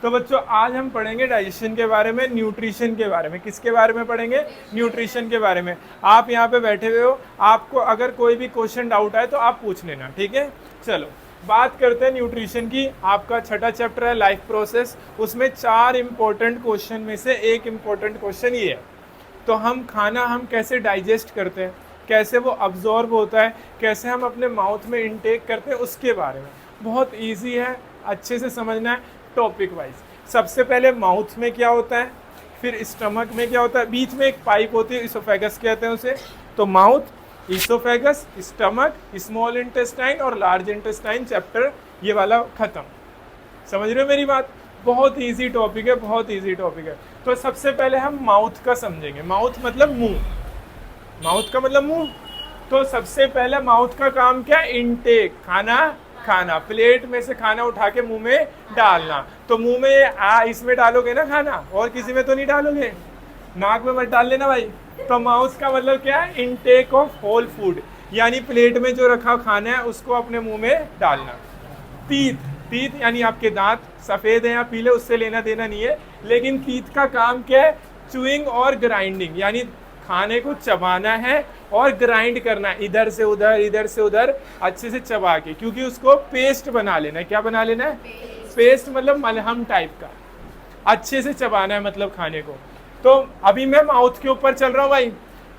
तो बच्चों आज हम पढ़ेंगे डाइजेशन के बारे में, न्यूट्रिशन के बारे में। किसके बारे में पढ़ेंगे? न्यूट्रिशन के बारे में। आप यहाँ पे बैठे हुए हो, आपको अगर कोई भी क्वेश्चन डाउट आए तो आप पूछ लेना, ठीक है। चलो बात करते हैं न्यूट्रिशन की। आपका छठा चैप्टर है लाइफ प्रोसेस, उसमें 4 इंपॉर्टेंट क्वेश्चन में से एक इंपॉर्टेंट क्वेश्चन ये है। तो हम खाना हम कैसे डाइजेस्ट करते हैं, कैसे वो अब्जॉर्ब होता है, कैसे हम अपने माउथ में इनटेक करते हैं, उसके बारे में। बहुत ईजी है, अच्छे से समझना है टॉपिक वाइज। सबसे पहले माउथ में क्या होता है, फिर स्टमक में क्या होता है, बीच में एक पाइप होती है, इसोफेगस कहते हैं उसे। तो mouth, oesophagus, stomach, small intestine और लार्ज इंटेस्टाइन चैप्टर ये वाला खत्म। समझ रहे हो मेरी बात? बहुत इजी टॉपिक है, बहुत इजी टॉपिक है। तो सबसे पहले हम माउथ का समझेंगे। माउथ मतलब मुंह, माउथ का मतलब मुंह। तो सबसे पहले माउथ का काम क्या? इनटेक, खाना खाना, प्लेट में से खाना उठा के मुंह में डालना। तो मुंह में इसमें डालोगे ना खाना, और किसी में तो नहीं डालोगे, नाक में मत डाल लेना भाई। तो माउथ का मतलब क्या है? इनटेक ऑफ होल फूड, यानी प्लेट में जो रखा खाना है उसको अपने मुंह में डालना। टीथ, टीथ यानी आपके दांत, सफेद है या पीले उससे लेना देना नहीं है, लेकिन टीथ का काम क्या है? चुइंग और ग्राइंडिंग, यानी खाने को चबाना है और ग्राइंड करना है, इधर से उधर इधर से उधर अच्छे से चबा के, क्योंकि उसको पेस्ट बना लेना है। क्या बना लेना है? पेस्ट मतलब मलहम टाइप का, अच्छे से चबाना है मतलब खाने को। तो अभी मैं माउथ के ऊपर चल रहा हूँ भाई।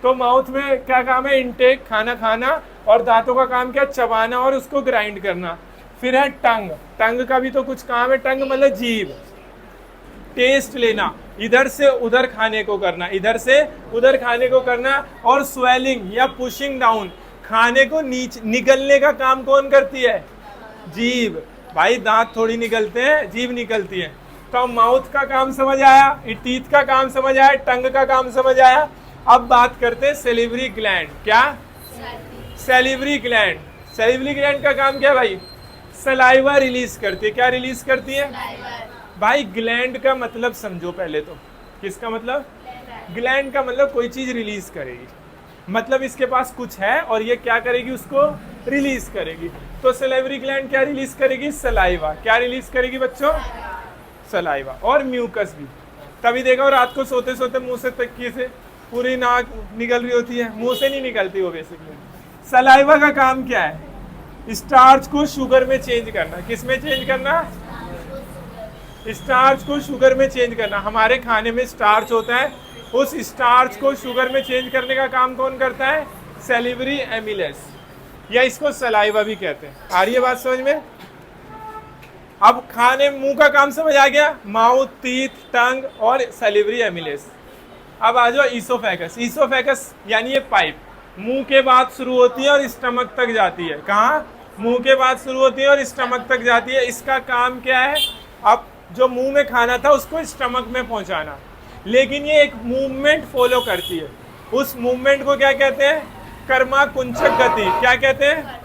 तो माउथ में क्या काम है? इनटेक, खाना खाना, और दांतों का काम क्या? चबाना और उसको ग्राइंड करना। फिर है टंग, टंग का भी तो कुछ काम है। टंग मतलब जीभ, टेस्ट लेना, इधर से उधर खाने को करना, इधर से उधर खाने को करना। और स्वेलिंग या पुशिंग डाउन, खाने को नीचे निगलने का काम कौन करती है? जीभ। भाई दांत थोड़ी निकलते हैं, जीभ निकलती है। तो माउथ का काम समझ आया, टीथ का काम समझ आया, टंग का काम समझ आया। अब बात करते हैं सेलिवरी ग्लैंड। क्या? Salivary gland. सेलिवरी ग्लैंड का काम क्या है भाई? सलाइवा रिलीज करती है। क्या रिलीज करती है भाई? ग्लैंड का मतलब समझो पहले तो। किसका मतलब? ग्लैंड का मतलब कोई चीज रिलीज करेगी, मतलब इसके पास कुछ है और ये क्या करेगी? उसको रिलीज करेगी। तो सलाइवरी ग्लैंड क्या रिलीज करेगी? सलाइवा। क्या रिलीज करेगी बच्चों? सलाइवा। और म्यूकस भी। तभी देखो रात को सोते सोते मुंह से तकिए से पूरी नाक निकल रही होती है, मुंह से नहीं निकलती वो बेसिकली। सलाइवा का काम क्या है? स्टार्च को शुगर में चेंज करना। किस में चेंज करना? स्टार्च को शुगर में चेंज करना। हमारे खाने में स्टार्च होता है, उस स्टार्च को शुगर में चेंज करने का काम कौन करता है? सेलिवरी एमिलेस, या इसको सलाइवा भी कहते हैं। आ रही है बात समझ में? अब खाने मुंह का काम समझ आ गया, माउथ, टीथ, टंग और सेलिवरी एमिलेस। अब आ जाओ ईसोफेगस। ईसोफेगस यानी ये पाइप मुंह के बाद शुरू होती है और स्टमक तक जाती है। कहाँ? मुंह के बाद शुरू होती है और स्टमक तक जाती है। इसका काम क्या है? अब जो मुंह में खाना था उसको स्टमक में पहुंचाना, लेकिन ये एक मूवमेंट फॉलो करती है। उस मूवमेंट को क्या कहते हैं? कर्मा कुंचक गति। क्या कहते हैं?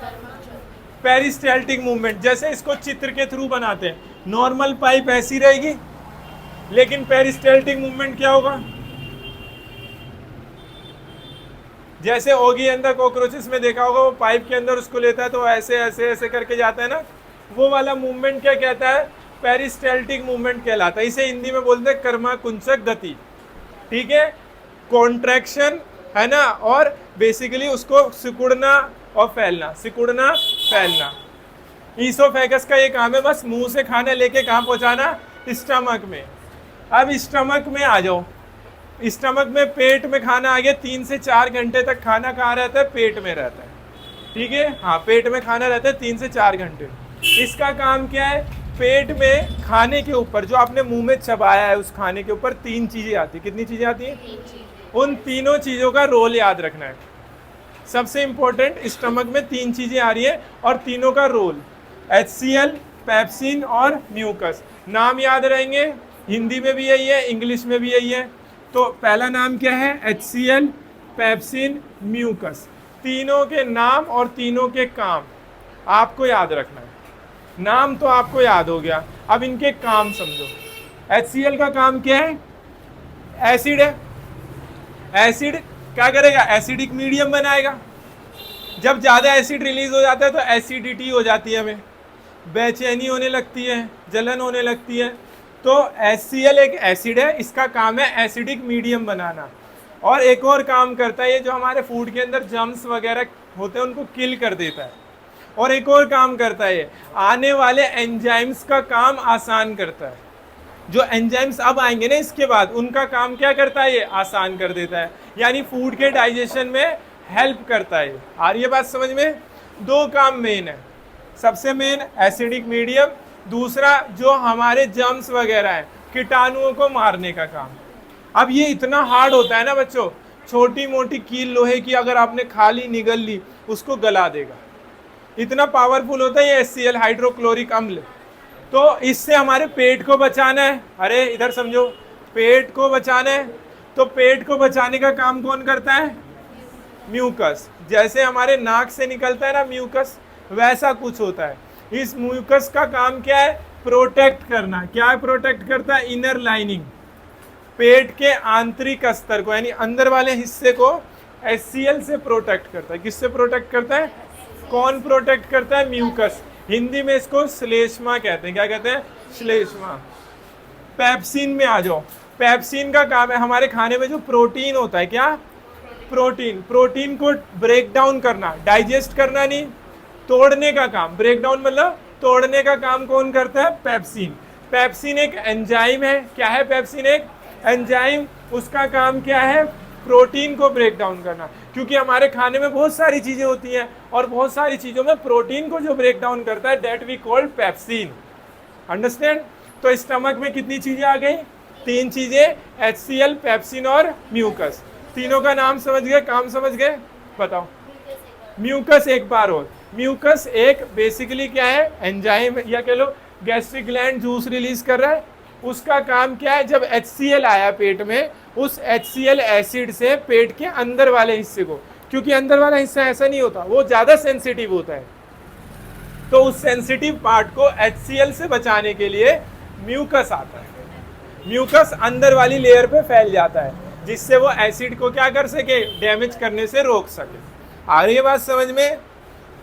Peristaltic movement. जैसे इसको चित्र के थ्रू बनाते हैं, नॉर्मल पाइप ऐसी रहेगी, लेकिन पेरिस्टाल्टिक मूवमेंट क्या होगा? जैसे ओगी अंदर कॉकरोचेस में देखा होगा, वो पाइप के अंदर उसको लेता है तो ऐसे ऐसे ऐसे करके जाता है ना, वो वाला मूवमेंट क्या कहता है? पेरिस्टाल्टिक मूवमेंट कहलाता है। इसे हिंदी में बोलते हैं कर्मा कुंचक गति, ठीक है। कॉन्ट्रैक्शन है ना, और बेसिकली उसको सिकुड़ना और फैलना, सिकुड़ना फैलना। ईसोफेगस का ये काम है, बस मुंह से खाना लेके कहाँ पहुंचाना? स्टमक में। अब स्टमक में आ जाओ। स्टमक में, पेट में खाना आ गया, 3 से 4 घंटे तक खाना कहाँ रहता है? पेट में रहता है, ठीक है। हाँ, पेट में खाना रहता है 3 से 4 घंटे। इसका काम क्या है? पेट में खाने के ऊपर जो आपने मुंह में चबाया है, उस खाने के ऊपर 3 चीजें आती है। कितनी चीजें आती हैं? उन तीनों चीजों का रोल याद रखना है। सबसे इंपॉर्टेंट, स्टमक में 3 चीजें आ रही है और तीनों का रोल HCl, पेप्सिन और म्यूकस। नाम याद रहेंगे, हिंदी में भी यही है, इंग्लिश में भी यही है। तो पहला नाम क्या है? HCl, pepsin, mucus. तीनों के नाम और तीनों के काम आपको याद रखना है। नाम तो आपको याद हो गया, अब इनके काम समझो। HCl का काम क्या है? एसिड है। एसिड क्या करेगा? एसिडिक मीडियम बनाएगा। जब ज़्यादा एसिड रिलीज हो जाता है तो एसिडिटी हो जाती है, हमें बेचैनी होने लगती है, जलन होने लगती है। तो HCl एक एसिड है, इसका काम है एसिडिक मीडियम बनाना। और एक और काम करता है ये, जो हमारे फूड के अंदर जर्म्स वगैरह होते हैं उनको किल कर देता है। और एक और काम करता है ये, आने वाले एंजाइम्स का काम आसान करता है। जो एंजाइम्स अब आएंगे ना इसके बाद, उनका काम क्या करता है ये, आसान कर देता है, यानी फूड के डाइजेशन में हेल्प करता है। आ रही है बात समझ में? दो काम मेन है, सबसे मेन एसिडिक मीडियम, दूसरा जो हमारे जर्म्स वगैरह हैं, कीटाणुओं को मारने का काम। अब ये इतना हार्ड होता है ना बच्चों, छोटी मोटी कील लोहे की अगर आपने खा ली, निगल ली, उसको गला देगा, इतना पावरफुल होता है ये HCl, हाइड्रोक्लोरिक अम्ल। तो इससे हमारे पेट को बचाना है, अरे इधर समझो, पेट को बचाना है, तो पेट को बचाने का काम कौन करता है? म्यूकस। जैसे हमारे नाक से निकलता है ना म्यूकस, वैसा कुछ होता है। इस म्यूकस का काम क्या है? प्रोटेक्ट करना। क्या प्रोटेक्ट करता है? इनर लाइनिंग, पेट के आंतरिक स्तर को, यानी अंदर वाले हिस्से को HCl से प्रोटेक्ट करता है। किससे प्रोटेक्ट करता है? कौन प्रोटेक्ट करता है? म्यूकस। हिंदी में इसको श्लेष्मा कहते हैं। क्या कहते हैं? श्लेष्मा। पेप्सिन में आ जाओ। पेप्सिन का काम है हमारे खाने में जो प्रोटीन होता है, क्या? प्रोटीन को ब्रेक डाउन करना, डाइजेस्ट करना नहीं, तोड़ने का काम। ब्रेक डाउन मतलब तोड़ने का काम कौन करता है? पेप्सिन। पेप्सिन एक एंजाइम है। क्या है पेप्सिन? एक एंजाइम। उसका काम क्या है? प्रोटीन को ब्रेक डाउन करना। क्योंकि हमारे खाने में बहुत सारी चीजें होती हैं और बहुत सारी चीजों में प्रोटीन को जो ब्रेक डाउन करता है, that we call pepsin. Understand? तो स्टमक में कितनी चीजें आ गई? 3 चीजें, HCl, पेप्सिन और म्यूकस। तीनों का नाम समझ गए, काम समझ गए? बताओ। म्यूकस एक बार और, म्यूकस एक बेसिकली क्या है? एंजाइम, या कह लो गैस्ट्रिक ग्लैंड जूस रिलीज कर रहा है। उसका काम क्या है? जब HCl आया पेट में, उस HCl एसिड से पेट के अंदर वाले हिस्से को, क्योंकि अंदर वाला हिस्सा ऐसा नहीं होता, वो ज्यादा सेंसिटिव होता है, तो उस सेंसिटिव पार्ट को HCl से बचाने के लिए म्यूकस आता है। म्यूकस अंदर वाली लेयर पे फैल जाता है, जिससे वो एसिड को क्या कर सके? डैमेज करने से रोक सके। आ रही है बात समझ में?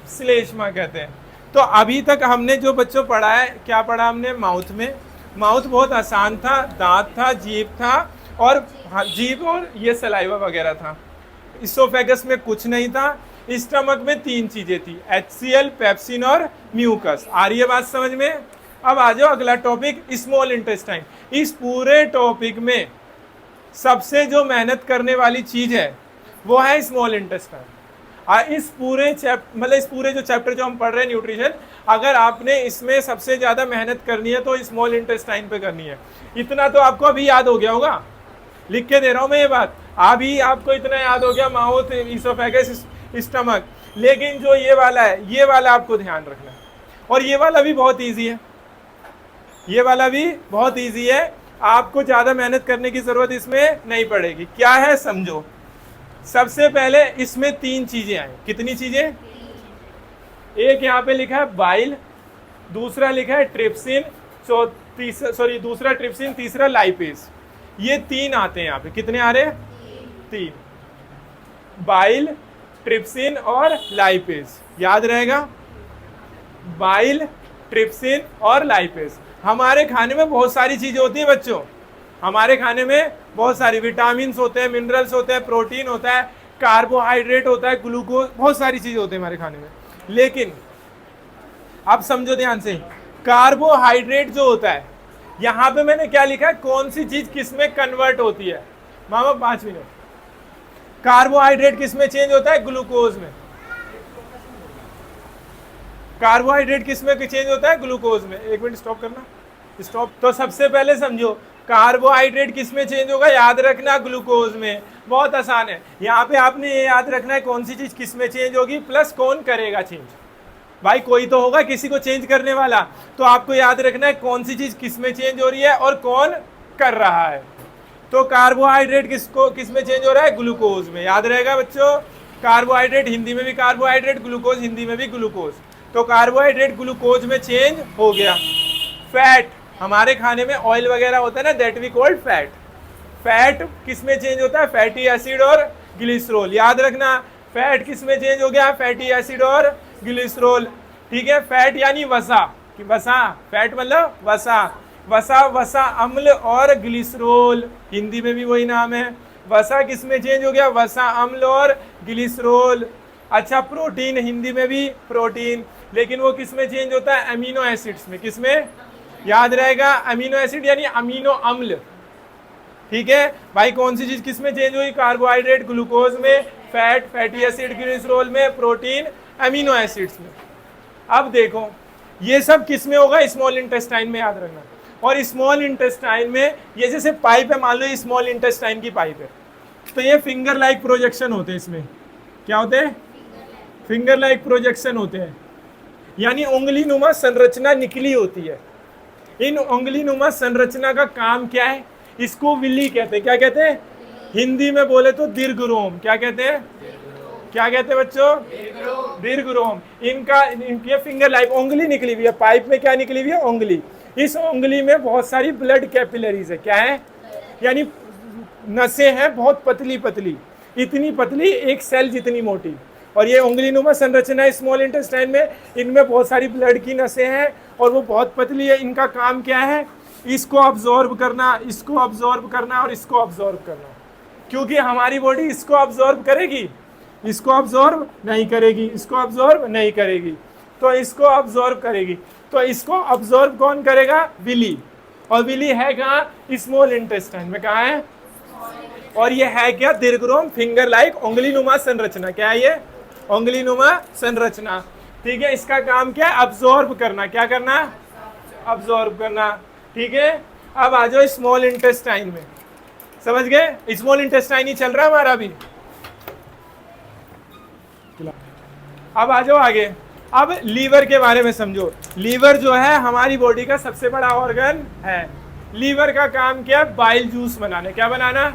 श्लेष्मा कहते हैं। तो अभी तक हमने जो बच्चों पढ़ा है, क्या पढ़ा हमने? माउथ में। माउथ बहुत आसान था, दांत था, जीभ था, और जीभ और ये सलाइवा वगैरह था। इसोफेगस में कुछ नहीं था। स्टमक में 3 चीजें थी, HCl, पेप्सिन और म्यूकस। आ रही है बात समझ में? अब आ जाओ अगला टॉपिक, स्मॉल इंटेस्टाइन। इस पूरे टॉपिक में सबसे जो मेहनत करने वाली चीज है वो है स्मॉल इंटेस्टाइन। इस पूरे जो चैप्टर जो हम पढ़ रहे हैं न्यूट्रिशन, अगर आपने इसमें सबसे ज्यादा मेहनत करनी है तो स्मॉल इंटेस्टाइन पे करनी है। इतना तो आपको अभी याद हो गया होगा, लिख के दे रहा हूं मैं ये बात, अभी आपको इतना याद हो गया, माउथ, इसोफेगस, स्टमक। लेकिन जो ये वाला है, ये वाला आपको ध्यान रखना है, और ये वाला भी बहुत ईजी है। ये वाला भी बहुत ईजी है, आपको ज्यादा मेहनत करने की जरूरत इसमें नहीं पड़ेगी। क्या है समझो। सबसे पहले इसमें 3 चीजें आई। कितनी चीजें? एक यहाँ पे लिखा है बाइल, दूसरा लिखा है ट्रिप्सिन, दूसरा ट्रिप्सिन, तीसरा लाइपेज। ये 3 आते हैं यहाँ पे। कितने आ रहे हैं? 3। बाइल, ट्रिप्सिन और लाइपेज। याद रहेगा, बाइल, ट्रिप्सिन और लाइपेज। हमारे खाने में बहुत सारी चीजें होती है बच्चों, हमारे खाने में बहुत सारी विटामिन होते हैं, मिनरल्स होते हैं, प्रोटीन होता है, कार्बोहाइड्रेट होता है, ग्लूकोज, बहुत सारी चीजें होती है हमारे खाने में। लेकिन अब समझो ध्यान से, कार्बोहाइड्रेट जो होता है, यहां पे मैंने क्या लिखा है? कौन सी चीज किस में कन्वर्ट होती है? मामा 5 मिनट। कार्बोहाइड्रेट किस में चेंज होता है? ग्लूकोज में। कार्बोहाइड्रेट किस में चेंज होता है? ग्लूकोज में। 1 मिनट स्टॉप करना, स्टॉप। तो सबसे पहले समझो, कार्बोहाइड्रेट किस में चेंज होगा? याद रखना, ग्लूकोज में। बहुत आसान है, यहाँ पे आपने ये याद रखना है कौन सी चीज किस में चेंज होगी, प्लस कौन करेगा चेंज। भाई कोई तो होगा किसी को चेंज करने वाला, तो आपको याद रखना है कौन सी चीज किस में चेंज हो रही है और कौन कर रहा है। तो कार्बोहाइड्रेट किस में चेंज हो रहा है? ग्लूकोज में। याद रहेगा बच्चों, कार्बोहाइड्रेट हिंदी में भी कार्बोहाइड्रेट, ग्लूकोज हिंदी में भी ग्लूकोज। तो कार्बोहाइड्रेट ग्लूकोज में चेंज हो गया। फैट, हमारे खाने में ऑयल वगैरह होता है ना, that we called fat. Fat किस में चेंज होता है? फैटी एसिड और ग्लिसरॉल। याद रखना, फैट किस में चेंज हो गया? फैटी एसिड और ग्लिसरॉल। ठीक है, फैट यानी वसा, कि वसा, फैट मतलब वसा। वसा, वसा अम्ल और ग्लिसरोल, हिंदी में भी वही नाम है। वसा किस में चेंज हो गया? वसा अम्ल और ग्लिसरोल। अच्छा, प्रोटीन हिंदी में भी प्रोटीन, लेकिन वो किस में चेंज होता है? अमीनो एसिड्स में। किस में? याद रहेगा, अमीनो एसिड यानी अमीनो अम्ल। ठीक है भाई, कौन सी चीज किस में चेंज हुई? कार्बोहाइड्रेट ग्लूकोज में, फैट फैटी एसिड ग्लिसरोल में, प्रोटीन अमीनो एसिड्स में। अब देखो ये सब किस में होगा? स्मॉल इंटेस्टाइन में, याद रखना। और स्मॉल इंटेस्टाइन में ये जैसे पाइप है, मान लो ये स्मॉल इंटेस्टाइन की पाइप है, तो ये फिंगर लाइक प्रोजेक्शन होते हैं। इसमें क्या होते हैं? फिंगर लाइक प्रोजेक्शन होते हैं, यानी उंगली नुमा संरचना निकली होती है। इन उंगली नुमा संरचना का काम क्या है? इसको विली कहते हैं। क्या कहते हैं? हिंदी में बोले तो दीर्घरोम। क्या कहते हैं? क्या कहते हैं बच्चों? दीर्घरोम। इनके फिंगर लाइक उंगली निकली हुई है, पाइप में क्या निकली हुई है? उंगली। इस उंगली में बहुत सारी ब्लड कैपिलरीज है। क्या है? यानी नसें हैं बहुत पतली पतली, इतनी पतली एक सेल जितनी मोटी। और ये उंगली नुमा संरचना है स्मॉल इंटेस्टाइन में, इनमें बहुत सारी ब्लड की नसें हैं और वो बहुत पतली है। इनका काम क्या है? इसको अब्जॉर्ब करना, इसको अब्जॉर्ब करना और इसको अब्जॉर्ब करना। क्योंकि हमारी बॉडी इसको अब्जॉर्ब करेगी, इसको अब्जॉर्ब नहीं करेगी, इसको अब्जॉर्ब नहीं करेगी, तो इसको अब्जॉर्ब करेगी। तो इसको अब्जॉर्ब कौन करेगा? विली। और विली है कहाँ? स्मॉल इंटेस्टाइन में। कहाँ है? और ये है क्या? दीर्घरोम, फिंगर लाइक, उंगली नुमा संरचना। क्या है ये? उंगली नुमा संरचना। ठीक है, इसका काम क्या है? अब्जॉर्ब करना। क्या करना? अब्जॉर्ब करना। ठीक है, अब आ जाओ स्मॉल इंटेस्टाइन में। समझ गए? स्मॉल इंटेस्टाइन ही चल रहा है हमारा अभी। अब आ जाओ आगे। अब लीवर के बारे में समझो। लीवर जो है हमारी बॉडी का सबसे बड़ा ऑर्गन है। लीवर का काम क्या है? बाइल जूस बनाना। क्या बनाना?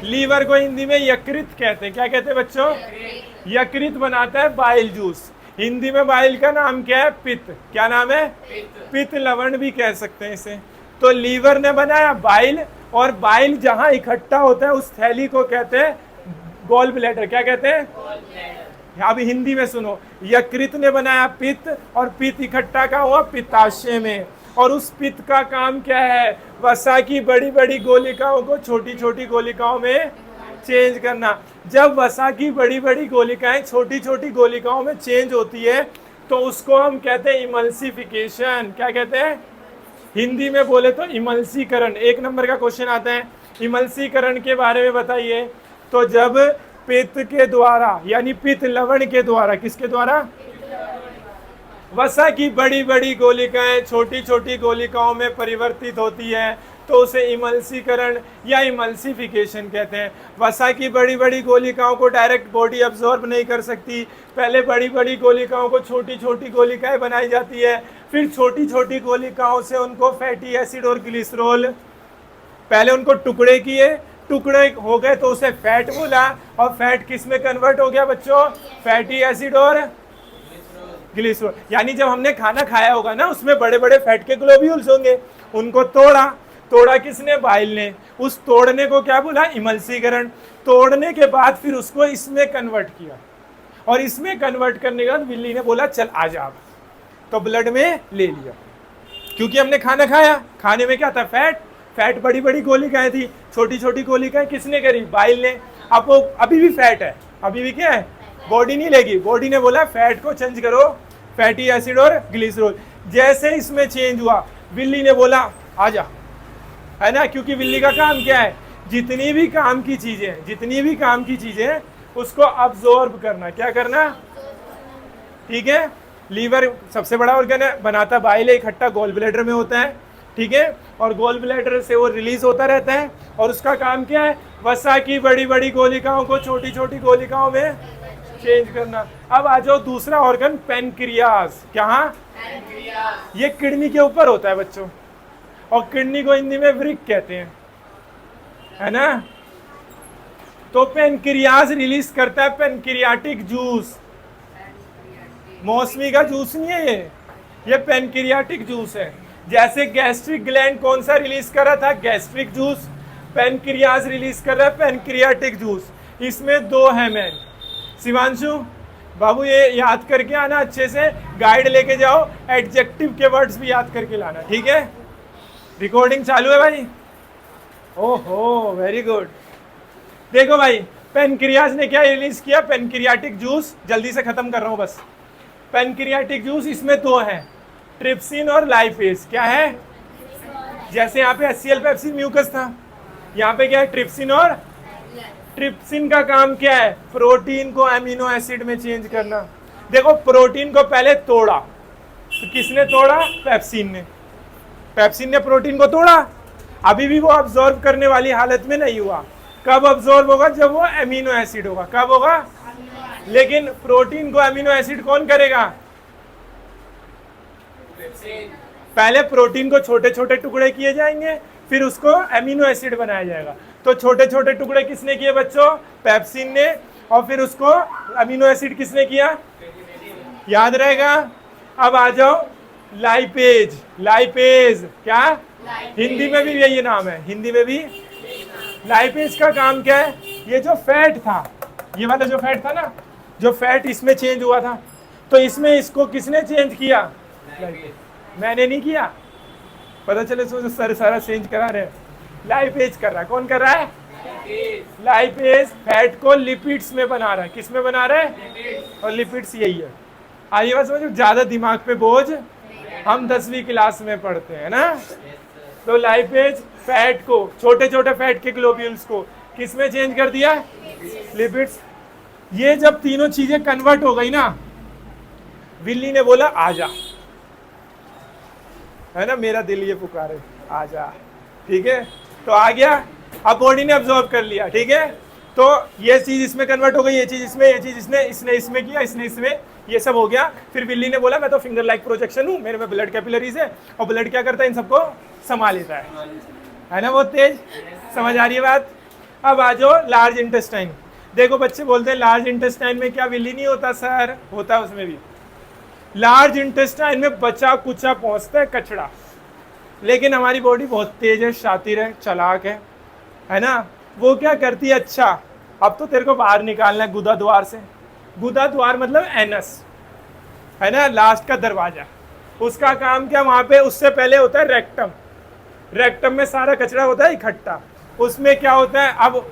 लीवर को हिंदी में यकृत कहते हैं। क्या कहते हैं बच्चों? यकृत बनाता है बाइल जूस। हिंदी में बाइल का नाम क्या है? पित्त। क्या नाम है? पित्त लवण भी कह सकते हैं इसे। तो लीवर ने बनाया बाइल, और बाइल जहां इकट्ठा होता है उस थैली को कहते हैं गॉल ब्लैडर। क्या कहते हैं? अब हिंदी में सुनो, यकृत ने बनाया पित्त, और पित्त इकट्ठा का हुआ पित्ताशय में। और उस पित्त का काम क्या है? वसा की बड़ी बड़ी गोलिकाओं को छोटी छोटी गोलिकाओं में चेंज करना। जब वसा की बड़ी बड़ी गोलिकाएं छोटी छोटी गोलिकाओं में चेंज होती है तो उसको हम कहते हैं इमल्सिफिकेशन। क्या कहते हैं? हिंदी में बोले तो इमल्सीकरण। 1 नंबर का क्वेश्चन आता है, इमल्सीकरण के बारे में बताइए। तो जब पित्त के द्वारा, यानी पित्त लवण के द्वारा, किसके द्वारा? वसा की बड़ी बड़ी गोलिकाएं छोटी छोटी गोलिकाओं में परिवर्तित होती है तो उसे इमल्सीकरण या इमल्सिफिकेशन कहते हैं। वसा की बड़ी बड़ी गोलिकाओं को डायरेक्ट बॉडी अब्जॉर्ब नहीं कर सकती, पहले बड़ी बड़ी गोलिकाओं को छोटी छोटी गोलिकाएं बनाई जाती है, फिर छोटी छोटी गोलिकाओं से उनको फैटी एसिड और ग्लिसरॉल, पहले उनको टुकड़े किए, टुकड़े हो गए तो उसे फैट बोला, और फैट किस में कन्वर्ट हो गया बच्चों? फैटी एसिड और ग्लिसरॉल। यानी जब हमने खाना खाया होगा ना, उसमें बड़े बड़े फैट के ग्लोब्यूल्स होंगे, उनको तोड़ा किसने? बाइल ने। उस तोड़ने को क्या बोला? इमल्सीकरण। तोड़ने के बाद फिर उसको इसमें कन्वर्ट किया, और इसमें कन्वर्ट करने के बाद विल्ली ने बोला चल आ जा, तो ब्लड में ले लिया। क्योंकि हमने खाना खाया, खाने में क्या था? फैट बड़ी बड़ी गोलिकाएं थी, छोटी छोटी गोलिकाएं किसने करी? बाइल ने। अब वो अभी भी फैट है, अभी भी क्या है? बॉडी नहीं लेगी। बॉडी ने बोला फैट को चेंज करो, फैटी एसिड और ग्लिसरॉल। जैसे इसमें चेंज हुआ, विल्ली ने बोला आ जा, है ना? क्योंकि विल्ली का काम क्या है? जितनी भी काम की चीजें उसको अब्जॉर्ब करना। क्या करना? ठीक है, लीवर सबसे बड़ा ऑर्गन है, बनाता बाइल है, इकट्ठा गॉल ब्लैडर में होता है। ठीक है, और गॉल ब्लैडर से वो रिलीज होता रहता है, और उसका काम क्या है? वसा की बड़ी बड़ी गोलिकाओं को छोटी छोटी गोलिकाओं में चेंज करना। अब आ जाओ दूसरा ऑर्गन, पेनक्रियास। क्या? ये किडनी के ऊपर होता है बच्चों, और किडनी को हिंदी में वृक्क कहते हैं, है ना? तो पेनक्रियास रिलीज करता है पेनक्रियाटिक जूस। मौसमी का जूस नहीं है ये पेनक्रियाटिक जूस है। जैसे गैस्ट्रिक ग्लैंड कौन सा रिलीज कर रहा था? Gastric juice. पेनक्रियास रिलीज कर रहा है पेनक्रियाटिक जूस। इसमें 2 है मैन। शिवांशु बाबू ये याद करके आना, अच्छे से गाइड लेके जाओ, एडजेक्टिव के वर्ड्स भी याद करके लाना, ठीक है? रिकॉर्डिंग चालू है भाई? ओहो वेरी गुड। देखो भाई, पेनक्रियाज ने क्या रिलीज किया? Pancreatic juice. जल्दी से खत्म कर रहा हूं बस। पेनक्रियाटिक जूस, इसमें दो है, ट्रिप्सिन और लाइपेज। क्या है? जैसे यहाँ पे HCl पेप्सिन म्यूकस था, यहाँ पे क्या है? ट्रिप्सिन और ट्रिप्सिन का काम क्या है? प्रोटीन को अमीनो एसिड में चेंज करना। देखो प्रोटीन को पहले तोड़ा, तो किसने तोड़ा? पेप्सिन ने। पेप्सिन ने प्रोटीन को तोड़ा, अभी भी वो अब्सॉर्ब करने वाली हालत में नहीं हुआ। कब अब्सॉर्ब होगा? जब वो अमीनो एसिड होगा। कब होगा? लेकिन प्रोटीन को अमीनो एसिड कौन करेगा? पहले प्रोटीन को छोटे छोटे टुकड़े किए जाएंगे, फिर उसको अमीनो एसिड बनाया जाएगा। तो छोटे छोटे टुकड़े किसने किए बच्चों? पेप्सिन ने। और फिर उसको अमीनो एसिड किसने किया? याद रहेगा। अब आ जाओ लाइपेज। लाइपेज क्या? हिंदी में भी यही नाम है, हिंदी में भी। लाइपेज का काम क्या है? ये जो फैट था, ये वाला जो फैट था ना, जो फैट इसमें चेंज हुआ था, तो इसमें इसको किसने चेंज किया? मैंने नहीं किया। पता चले सोचो सर सारा चेंज करा रहे हैं। लाइपेज कर रहा है। कौन कर रहा है? लाइपेज फैट को लिपिड्स में बना रहा है। किस में बना रहा है? और लिपिड्स यही है। आइए बात समझो, ज्यादा दिमाग पे बोझ, हम 10वीं क्लास में पढ़ते हैं ना। तो लाइपेज फैट को, छोटे छोटे फैट के ग्लोब्यूल्स को किस में चेंज कर दिया? लिपिड्स। ये जब तीनों चीजें कन्वर्ट हो गई ना, विल्ली ने बोला आजा, है ना, मेरा दिल ये पुकारे आजा। ठीक है, तो आ गया। अब बॉडी ने अब्सॉर्ब कर लिया। ठीक है, तो ये चीज इसमें कन्वर्ट हो गई, ये चीज इसमें, ये चीज इसने इसमें किया, इसने इसमें, ये सब हो गया। फिर विल्ली ने बोला मैं तो फिंगर लाइक प्रोजेक्शन हूँ, मेरे में ब्लड कैपिलरीज है, और ब्लड क्या करता है? इन सबको संभाल लेता है ना। बहुत तेज समझ आ रही है बात। अब आ जाओ लार्ज इंटेस्टाइन। देखो बच्चे बोलते हैं लार्ज इंटेस्टाइन में क्या विल्ली नहीं होता? सर होता है उसमें भी। लार्ज इंटेस्टाइन में बचा कुचा पहुंचता है कचड़ा, लेकिन हमारी बॉडी बहुत तेज है, शातिर है, चालाक है ना। वो क्या करती है? अच्छा अब तो तेरे को बाहर निकालना है गुदा द्वार से। गुदा द्वार मतलब एनस, है ना, लास्ट का दरवाजा। उसका काम क्या? वहां पे उससे पहले होता है रेक्टम। रेक्टम में सारा कचरा होता है इकट्ठा। उसमें क्या होता है? अब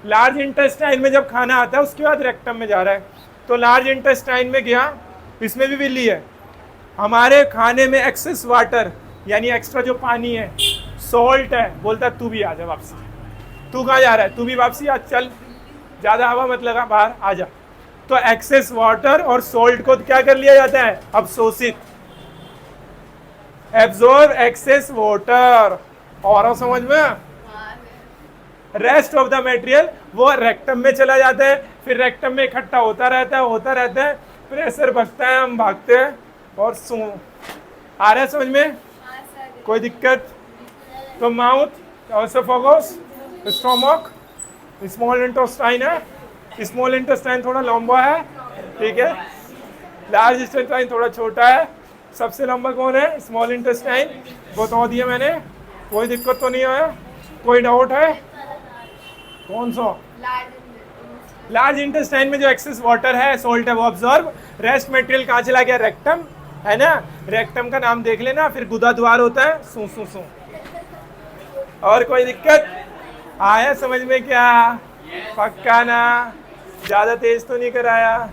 लार्ज इंटेस्टाइन में जब खाना आता है उसके बाद रेक्टम में जा रहा है, तो लार्ज इंटेस्टाइन में गया, इसमें भी विल्ली है। हमारे खाने में एक्सेस वाटर यानी एक्स्ट्रा जो पानी है, सॉल्ट है, बोलता है तू भी आ जा वापसी। तू कहाँ जा रहा है? तू भी वापसी आ, चल, ज्यादा हवा मत लगा, बाहर आ जा। तो एक्सेस वाटर और सॉल्ट को क्या कर लिया जाता है? अवशोषित, एब्जॉर्ब एक्सेस वाटर। और समझ में? रेस्ट ऑफ द मटेरियल वो रेक्टम में चला जाता है, फिर रेक्टम में इकट्ठा होता रहता है, प्रेशर बढ़ता है, हम भागते हैं और सो। आ रहा है समझ में? कोई दिक्कत? तो mouth, oesophagus, stomach, small intestine है। स्मॉल इंटेस्टाइन थोड़ा लंबा है, ठीक है। लार्ज इंटेस्टाइन थोड़ा छोटा है। सबसे लंबा कौन है? Small intestine. बता दिया मैंने, कोई दिक्कत तो नहीं है? कोई डाउट है? कौन सा? लार्ज इंटेस्टाइन में जो एक्सेस वाटर है, सोल्ट है, वो अब्सॉर्ब। रेस्ट मटेरियल कहाँ चला गया? रेक्टम, है ना। रेक्टम का नाम देख लेना, फिर गुदा द्वार होता है, सू सू सू। और कोई दिक्कत? आया समझ में? क्या पक्का ना? ज्यादा तेज तो नहीं कराया?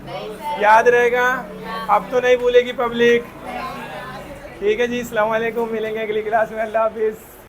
याद रहेगा? अब तो नहीं भूलेगी पब्लिक। ठीक है जी, अस्सलाम वालेकुम, मिलेंगे अगली क्लास में। अल्लाह हाफिज।